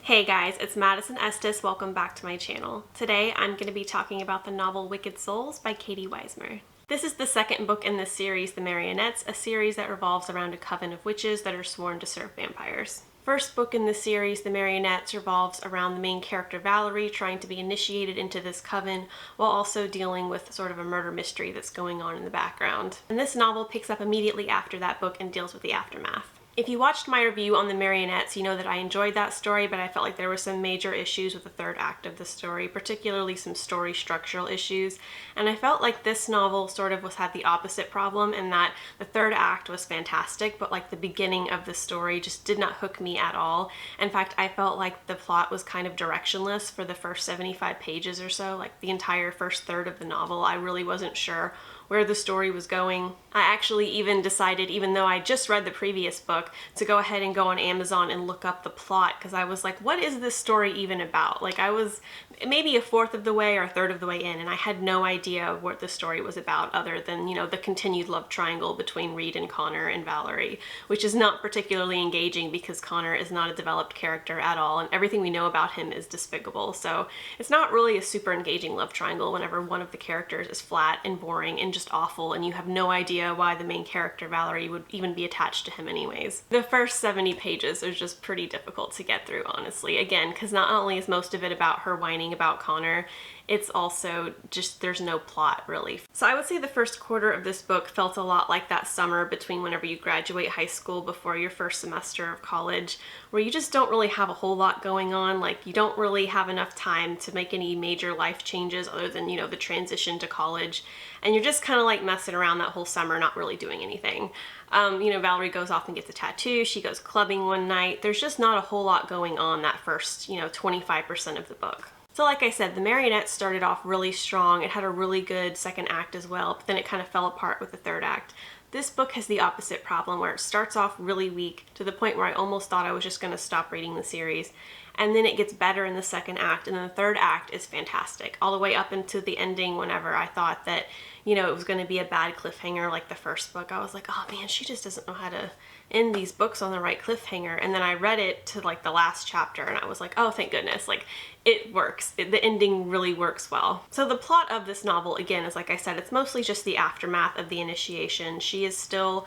Hey guys, it's Madison Estes. Welcome back to my channel. Today I'm going to be talking about the novel Wicked Souls by Katie Wismer. This is the second book in this series, The Marionettes, a series that revolves around a coven of witches that are sworn to serve vampires. First book in the series, The Marionettes, revolves around the main character Valorie trying to be initiated into this coven while also dealing with sort of a murder mystery that's going on in the background. And this novel picks up immediately after that book and deals with the aftermath. If you watched my review on The Marionettes, you know that I enjoyed that story, but I felt like there were some major issues with the third act of the story, particularly some story structural issues. And I felt like this novel sort of had the opposite problem in that the third act was fantastic, but like the beginning of the story just did not hook me at all. In fact, I felt like the plot was kind of directionless for the first 75 pages or so, like the entire first third of the novel. I really wasn't sure where the story was going. I actually even decided, even though I just read the previous book, to go ahead and go on Amazon and look up the plot, because I was like, what is this story even about? Like, I was maybe a fourth of the way or a third of the way in, and I had no idea what the story was about other than, you know, the continued love triangle between Reed and Connor and Valorie, which is not particularly engaging because Connor is not a developed character at all, and everything we know about him is despicable. So it's not really a super engaging love triangle whenever one of the characters is flat and boring and just awful, and you have no idea why the main character Valorie would even be attached to him anyways. The first 70 pages are just pretty difficult to get through, honestly. Again, because not only is most of it about her whining about Connor, it's also just, there's no plot really. So I would say the first quarter of this book felt a lot like that summer between whenever you graduate high school before your first semester of college, where you just don't really have a whole lot going on. Like, you don't really have enough time to make any major life changes other than, you know, the transition to college. And you're just kind of like messing around that whole summer, not really doing anything. You know, Valorie goes off and gets a tattoo. She goes clubbing one night. There's just not a whole lot going on that first, 25% of the book. So like I said, The Marionettes started off really strong. It had a really good second act as well, but then it kind of fell apart with the third act. This book has the opposite problem, where it starts off really weak to the point where I almost thought I was just going to stop reading the series. And then it gets better in the second act, and then the third act is fantastic, all the way up into the ending whenever I thought that, it was going to be a bad cliffhanger like the first book. I was like, oh man, she just doesn't know how to end these books on the right cliffhanger. And then I read it to like the last chapter and I was like, oh, thank goodness, like it works. The ending really works well. So the plot of this novel, again, is like I said, it's mostly just the aftermath of the initiation. She is still,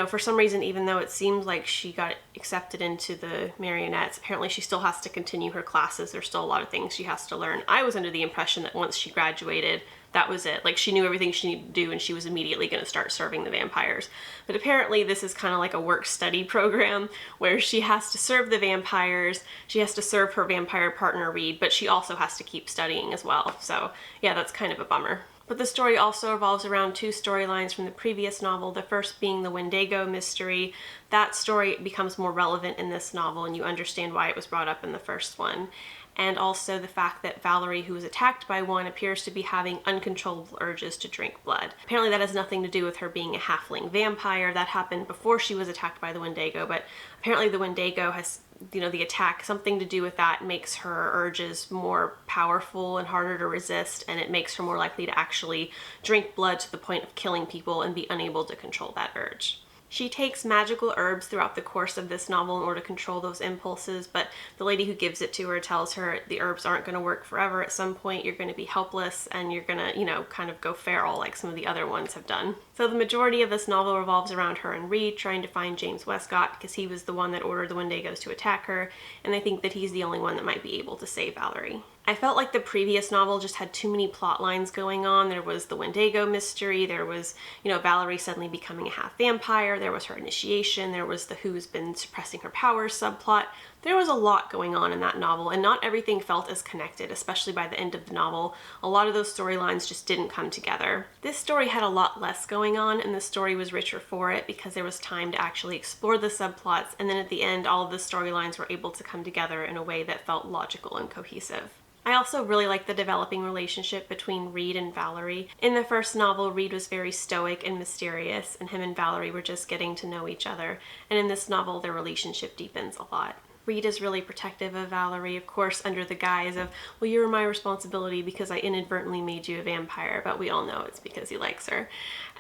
for some reason, even though it seems like she got accepted into the Marionettes, apparently she still has to continue her classes. There's still a lot of things she has to learn. I was under the impression that once she graduated, that was it. Like, she knew everything she needed to do and she was immediately going to start serving the vampires. But apparently this is kind of like a work-study program where she has to serve the vampires, she has to serve her vampire partner Reed, but she also has to keep studying as well. So yeah, that's kind of a bummer. But the story also revolves around two storylines from the previous novel, the first being the Wendigo mystery. That story becomes more relevant in this novel and you understand why it was brought up in the first one. And also the fact that Valorie, who was attacked by one, appears to be having uncontrollable urges to drink blood. Apparently that has nothing to do with her being a halfling vampire. That happened before she was attacked by the Wendigo, but apparently the Wendigo has, the attack, something to do with that makes her urges more powerful and harder to resist, and it makes her more likely to actually drink blood to the point of killing people and be unable to control that urge. She takes magical herbs throughout the course of this novel in order to control those impulses, but the lady who gives it to her tells her the herbs aren't going to work forever. At some point you're going to be helpless and you're going to, kind of go feral like some of the other ones have done. So the majority of this novel revolves around her and Reed trying to find James Westcott, because he was the one that ordered the Wendigos to attack her, and they think that he's the only one that might be able to save Valorie. I felt like the previous novel just had too many plot lines going on. There was the Wendigo mystery, there was, Valorie suddenly becoming a half vampire, there was her initiation, there was the who's been suppressing her powers subplot. There was a lot going on in that novel, and not everything felt as connected, especially by the end of the novel. A lot of those storylines just didn't come together. This story had a lot less going on, and the story was richer for it because there was time to actually explore the subplots, and then at the end, all of the storylines were able to come together in a way that felt logical and cohesive. I also really like the developing relationship between Reed and Valorie. In the first novel, Reed was very stoic and mysterious, and him and Valorie were just getting to know each other. And in this novel, their relationship deepens a lot. Reed is really protective of Valorie, of course, under the guise of, well, you're my responsibility because I inadvertently made you a vampire, but we all know it's because he likes her.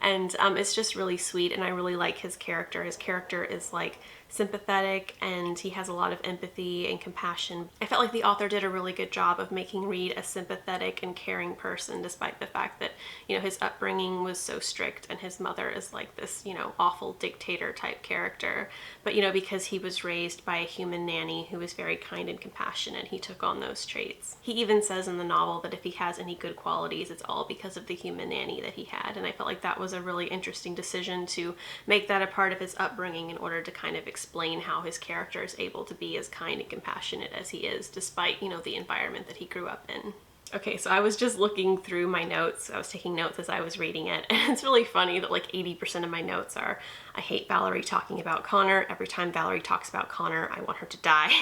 And it's just really sweet, and I really like his character. His character is like sympathetic and he has a lot of empathy and compassion. I felt like the author did a really good job of making Reed a sympathetic and caring person, despite the fact that, you know, his upbringing was so strict and his mother is like this, you know, awful dictator type character. But, you know, because he was raised by a human nanny who was very kind and compassionate, he took on those traits. He even says in the novel that if he has any good qualities, it's all because of the human nanny that he had. And I felt like that was a really interesting decision to make that a part of his upbringing in order to kind of explain how his character is able to be as kind and compassionate as he is, despite, you know, the environment that he grew up in. Okay, so I was just looking through my notes. I was taking notes as I was reading it, and it's really funny that like 80% of my notes are, I hate Valorie talking about Connor. Every time Valorie talks about Connor, I want her to die.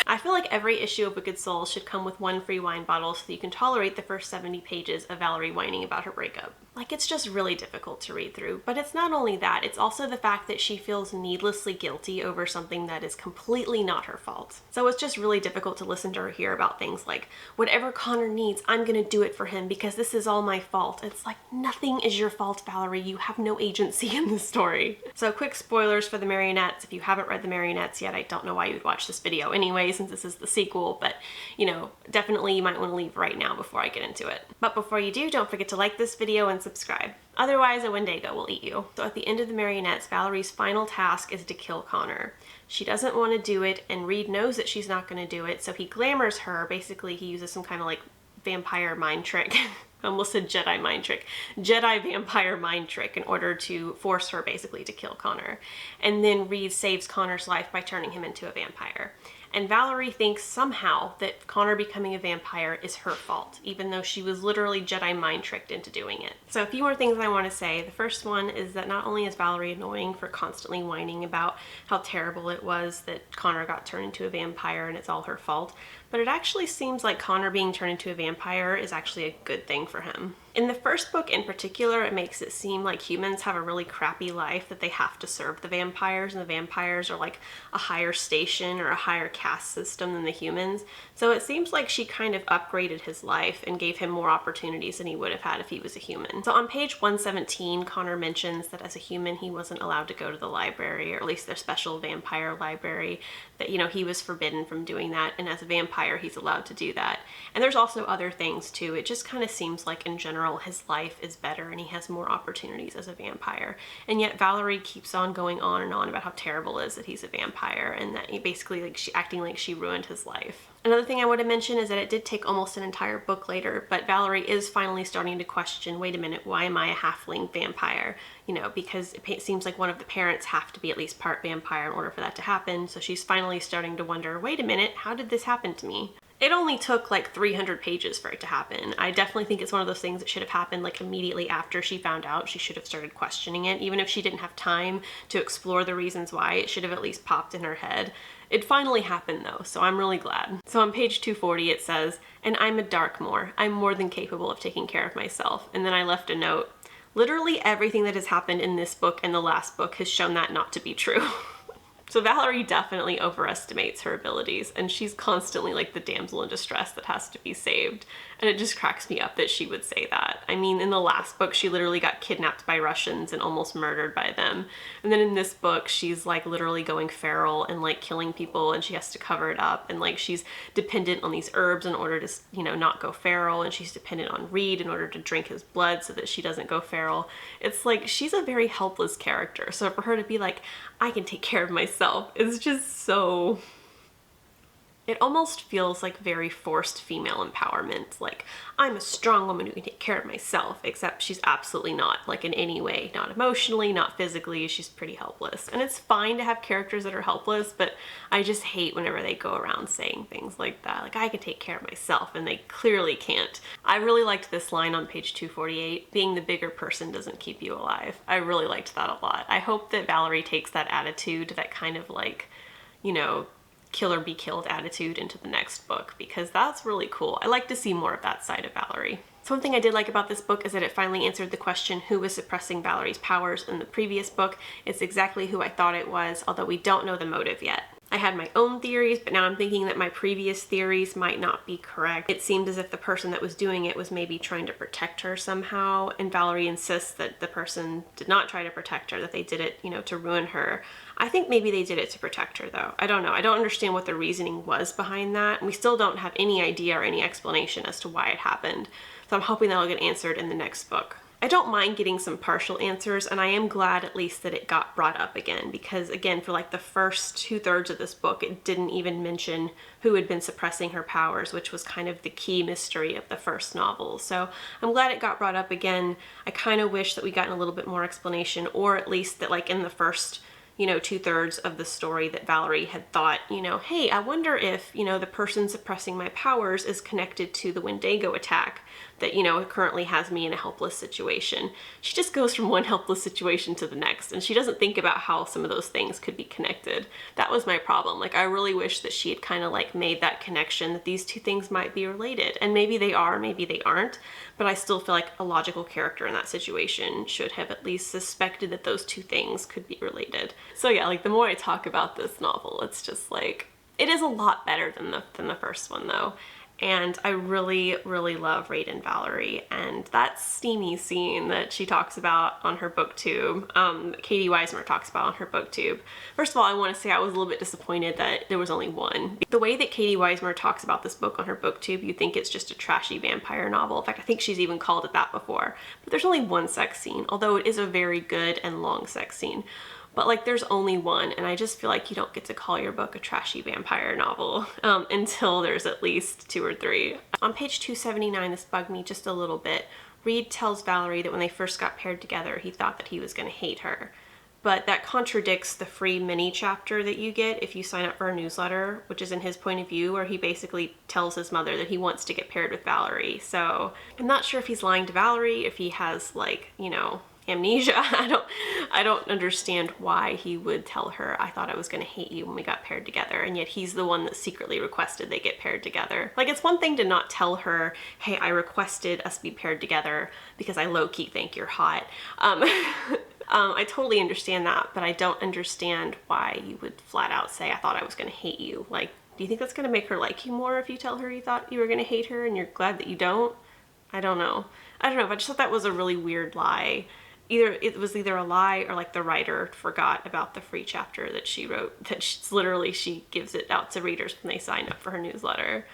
I feel like every issue of Wicked Souls should come with one free wine bottle so that you can tolerate the first 70 pages of Valorie whining about her breakup. Like, it's just really difficult to read through. But it's not only that, it's also the fact that she feels needlessly guilty over something that is completely not her fault. So it's just really difficult to listen to her hear about things like, whatever Connor needs, I'm gonna do it for him because this is all my fault. It's like, nothing is your fault, Valorie. You have no agency in this story. So quick spoilers for the Marionettes. If you haven't read the Marionettes yet, I don't know why you would watch this video anyway, since this is the sequel, but you know, definitely you might want to leave right now before I get into it. But before you do, don't forget to like this video and subscribe. Otherwise, a Wendigo will eat you. So at the end of the Marionettes, Valerie's final task is to kill Connor. She doesn't want to do it, and Reed knows that she's not going to do it, so he glamours her. Basically, he uses some kind of like vampire mind trick. I almost said Jedi mind trick. Jedi vampire mind trick in order to force her basically to kill Connor. And then Reed saves Connor's life by turning him into a vampire. And Valorie thinks somehow that Connor becoming a vampire is her fault, even though she was literally Jedi mind tricked into doing it. So a few more things I want to say. The first one is that not only is Valorie annoying for constantly whining about how terrible it was that Connor got turned into a vampire and it's all her fault, but it actually seems like Connor being turned into a vampire is actually a good thing for him. In the first book in particular, it makes it seem like humans have a really crappy life, that they have to serve the vampires, and the vampires are like a higher station or a higher caste system than the humans. So it seems like she kind of upgraded his life and gave him more opportunities than he would have had if he was a human. So on page 117, Connor mentions that as a human, he wasn't allowed to go to the library, or at least their special vampire library, that, you know, he was forbidden from doing that, and as a vampire, he's allowed to do that. And there's also other things too. It just kind of seems like in general, his life is better and he has more opportunities as a vampire. And yet Valorie keeps on going on and on about how terrible it is that he's a vampire, and that he basically, like, acting like she ruined his life. Another thing I want to mention is that it did take almost an entire book later, but Valorie is finally starting to question, wait a minute, why am I a halfling vampire? You know, because it seems like one of the parents have to be at least part vampire in order for that to happen. So she's finally starting to wonder, wait a minute, how did this happen to me? It only took like 300 pages for it to happen. I definitely think it's one of those things that should have happened like immediately after she found out. She should have started questioning it. Even if she didn't have time to explore the reasons why, it should have at least popped in her head. It finally happened though, so I'm really glad. So on page 240 it says, and I'm a Darkmoor. I'm more than capable of taking care of myself. And then I left a note. Literally everything that has happened in this book and the last book has shown that not to be true. So Valorie definitely overestimates her abilities, and she's constantly like the damsel in distress that has to be saved. And it just cracks me up that she would say that. I mean, in the last book, she literally got kidnapped by Russians and almost murdered by them. And then in this book, she's like literally going feral and like killing people, and she has to cover it up. And like she's dependent on these herbs in order to, you know, not go feral. And she's dependent on Reed in order to drink his blood so that she doesn't go feral. It's like she's a very helpless character. So for her to be like, I can take care of myself, it's just so... It almost feels like very forced female empowerment. Like, I'm a strong woman who can take care of myself, except she's absolutely not, like in any way. Not emotionally, not physically, she's pretty helpless. And it's fine to have characters that are helpless, but I just hate whenever they go around saying things like that. Like, I can take care of myself, and they clearly can't. I really liked this line on page 248, being the bigger person doesn't keep you alive. I really liked that a lot. I hope that Valorie takes that attitude, that kind of like, you know, kill or be killed attitude into the next book, because that's really cool. I like to see more of that side of Valorie. So one thing I did like about this book is that it finally answered the question, who was suppressing Valerie's powers in the previous book. It's exactly who I thought it was, although we don't know the motive yet. I had my own theories, but now I'm thinking that my previous theories might not be correct. It seemed as if the person that was doing it was maybe trying to protect her somehow, and Valorie insists that the person did not try to protect her, that they did it, you know, to ruin her. I think maybe they did it to protect her though. I don't know. I don't understand what the reasoning was behind that. We still don't have any idea or any explanation as to why it happened. So I'm hoping that'll get answered in the next book. I don't mind getting some partial answers, and I am glad at least that it got brought up again, because again, for like the first 2/3 of this book, it didn't even mention who had been suppressing her powers, which was kind of the key mystery of the first novel. So I'm glad it got brought up again. I kind of wish that we gotten a little bit more explanation, or at least that like in the first 2/3 of the story that Valorie had thought, hey, I wonder if, the person suppressing my powers is connected to the Wendigo attack that, currently has me in a helpless situation. She just goes from one helpless situation to the next, and she doesn't think about how some of those things could be connected. That was my problem. Like, I really wish that she had kind of like made that connection that these two things might be related, and maybe they are, maybe they aren't, but I still feel like a logical character in that situation should have at least suspected that those two things could be related. So yeah, like the more I talk about this novel, it's just like, it is a lot better than the first one though. And I really, really love Raid and Valorie, and that steamy scene that she talks about on her booktube, Katie Wismer talks about on her booktube. First of all, I want to say I was a little bit disappointed that there was only one. The way that Katie Wismer talks about this book on her booktube, you think it's just a trashy vampire novel. In fact, I think she's even called it that before. But there's only one sex scene, although it is a very good and long sex scene. But like there's only one, and I just feel like you don't get to call your book a trashy vampire novel until there's at least 2 or 3. On page 279, this bugged me just a little bit. Reed tells Valorie that when they first got paired together, he thought that he was going to hate her. But that contradicts the free mini chapter that you get if you sign up for a newsletter, which is in his point of view, where he basically tells his mother that he wants to get paired with Valorie. So I'm not sure if he's lying to Valorie, if he has like, amnesia. I don't understand why he would tell her, I thought I was going to hate you when we got paired together, and yet he's the one that secretly requested they get paired together. Like, it's one thing to not tell her, hey, I requested us be paired together because I low-key think you're hot. I totally understand that, but I don't understand why you would flat out say, I thought I was going to hate you. Like, do you think that's going to make her like you more if you tell her you thought you were going to hate her and you're glad that you don't? I don't know, but I just thought that was a really weird lie. It was either a lie or like the writer forgot about the free chapter that she wrote, that she gives it out to readers when they sign up for her newsletter.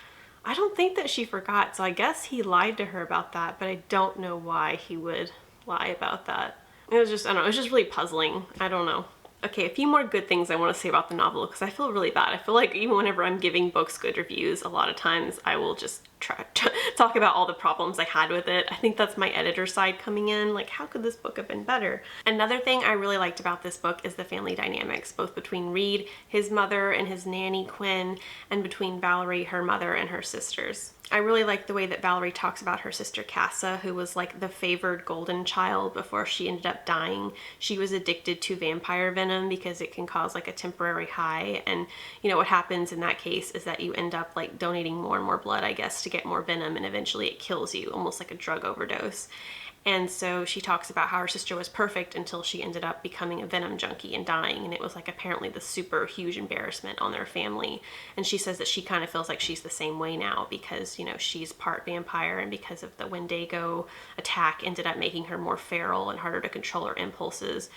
I don't think that she forgot, so I guess he lied to her about that, but I don't know why he would lie about that. It was just, I don't know, it was just really puzzling. I don't know. Okay, a few more good things I want to say about the novel, because I feel really bad. I feel like even whenever I'm giving books good reviews, a lot of times I will just try to talk about all the problems I had with it. I think that's my editor side coming in, like, how could this book have been better? Another thing I really liked about this book is the family dynamics, both between Reed, his mother, and his nanny, Quinn, and between Valorie, her mother, and her sisters. I really like the way that Valorie talks about her sister Casa, who was like the favored golden child before she ended up dying. She was addicted to vampire venom because it can cause like a temporary high, and what happens in that case is that you end up like donating more and more blood, I guess, to get more venom, and eventually it kills you, almost like a drug overdose. And so she talks about how her sister was perfect until she ended up becoming a venom junkie and dying, and it was like apparently the super huge embarrassment on their family. And she says that she kind of feels like she's the same way now because, she's part vampire, and because of the Wendigo attack ended up making her more feral and harder to control her impulses.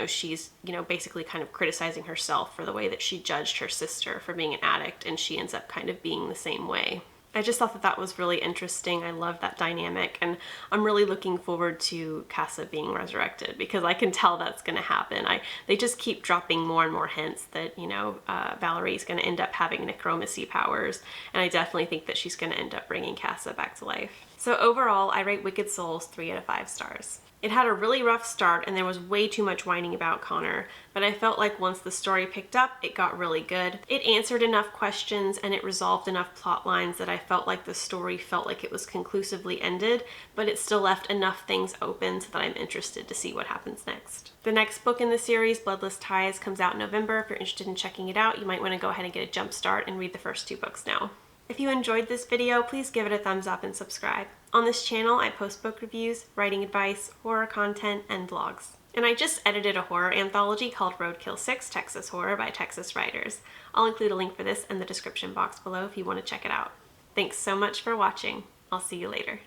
She's, basically kind of criticizing herself for the way that she judged her sister for being an addict, and she ends up kind of being the same way. I just thought that that was really interesting. I love that dynamic, and I'm really looking forward to Casa being resurrected because I can tell that's going to happen. They just keep dropping more and more hints that, Valerie's going to end up having necromancy powers, and I definitely think that she's going to end up bringing Casa back to life. So overall, I rate Wicked Souls 3 out of 5 stars. It had a really rough start and there was way too much whining about Connor, but I felt like once the story picked up, it got really good. It answered enough questions and it resolved enough plot lines that I felt like the story felt like it was conclusively ended, but it still left enough things open so that I'm interested to see what happens next. The next book in the series, Bloodlust Ties, comes out in November. If you're interested in checking it out, you might want to go ahead and get a jump start and read the first 2 books now. If you enjoyed this video, please give it a thumbs up and subscribe. On this channel, I post book reviews, writing advice, horror content, and vlogs. And I just edited a horror anthology called Roadkill 6 Texas Horror by Texas Writers. I'll include a link for this in the description box below if you want to check it out. Thanks so much for watching. I'll see you later.